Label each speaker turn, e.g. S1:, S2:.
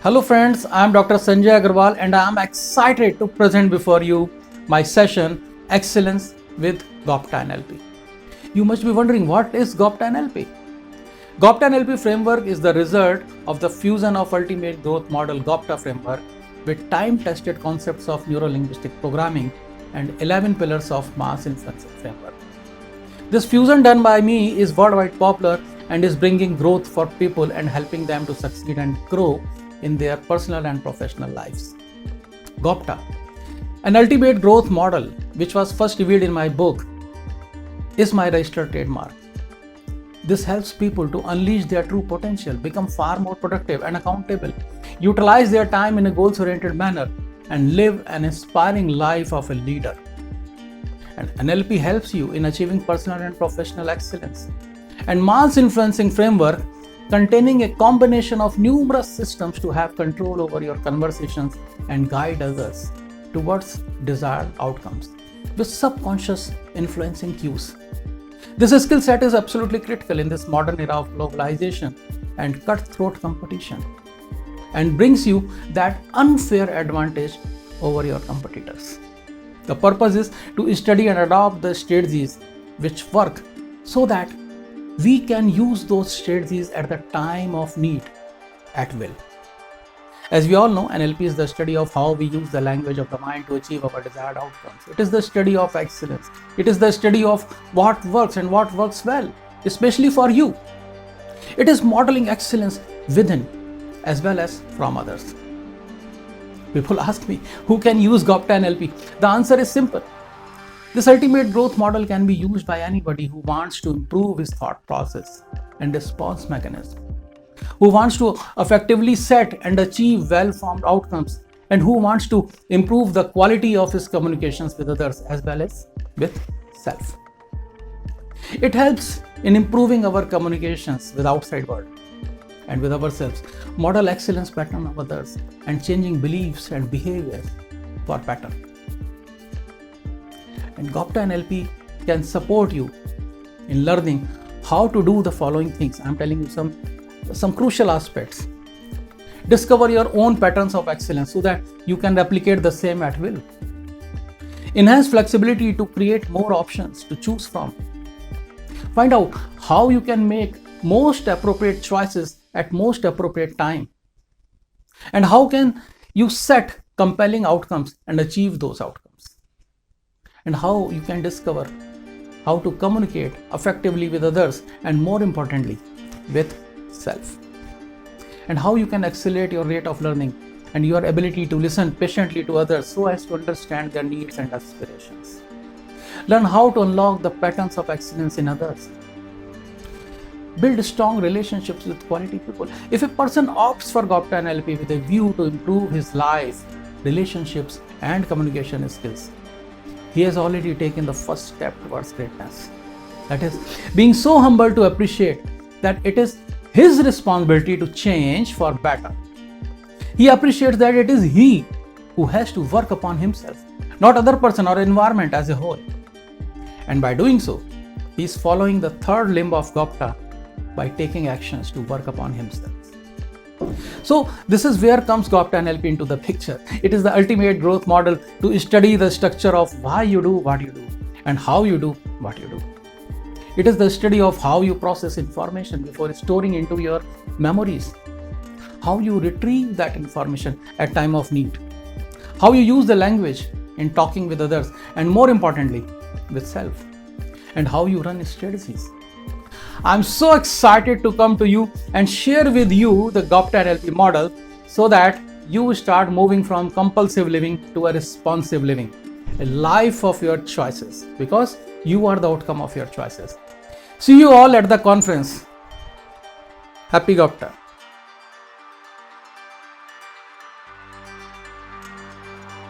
S1: Hello friends, I am Dr. Sanjay Agarwal and I am excited to present before you my session Excellence with Gopta NLP. You must be wondering, what is Gopta NLP? Gopta NLP framework is the result of the fusion of ultimate growth model Gopta framework with time-tested concepts of neuro-linguistic programming and 11 pillars of mass influencing framework. This fusion done by me is worldwide popular and is bringing growth for people and helping them to succeed and grow in their personal and professional lives. Gopta, an ultimate growth model which was first revealed in my book, is my registered trademark. This helps people to unleash their true potential, become far more productive and accountable, utilize their time in a goals-oriented manner, and live an inspiring life of a leader. And NLP helps you in achieving personal and professional excellence. And mass influencing framework containing a combination of numerous systems to have control over your conversations and guide others towards desired outcomes with subconscious influencing cues. This skill set is absolutely critical in this modern era of globalization and cutthroat competition and brings you that unfair advantage over your competitors. The purpose is to study and adopt the strategies which work so that we can use those strategies at the time of need at will. As we all know, NLP is the study of how we use the language of the mind to achieve our desired outcomes. It is the study of excellence. It is the study of what works and what works well, especially for you. It is modeling excellence within as well as from others. People ask me, who can use Gopta NLP? The answer is simple. This ultimate growth model can be used by anybody who wants to improve his thought process and response mechanism, who wants to effectively set and achieve well-formed outcomes, and who wants to improve the quality of his communications with others as well as with self. It helps in improving our communications with outside world and with ourselves, model excellence pattern of others, and changing beliefs and behaviors for pattern. And Gopta NLP can support you in learning how to do the following things. I'm telling you some crucial aspects. Discover your own patterns of excellence so that you can replicate the same at will. Enhance flexibility to create more options to choose from. Find out how you can make most appropriate choices at most appropriate time. And how can you set compelling outcomes and achieve those outcomes. And how you can discover how to communicate effectively with others and more importantly with self. And how you can accelerate your rate of learning and your ability to listen patiently to others so as to understand their needs and aspirations. Learn how to unlock the patterns of excellence in others. Build strong relationships with quality people. If a person opts for Gopta NLP with a view to improve his life, relationships and communication skills, he has already taken the first step towards greatness. That is, being so humble to appreciate that it is his responsibility to change for better. He appreciates that it is he who has to work upon himself, not other person or environment as a whole. And by doing so, he is following the third limb of Gopta by taking actions to work upon himself. So this is where comes Gopta NLP into the picture. It is the ultimate growth model to study the structure of why you do what you do and how you do what you do. It is the study of how you process information before storing into your memories, how you retrieve that information at time of need, how you use the language in talking with others and more importantly with self, and how you run strategies. I'm so excited to come to you and share with you the Gopta NLP model so that you start moving from compulsive living to a responsive living, a life of your choices, because you are the outcome of your choices. See you all at the conference. Happy Gopta.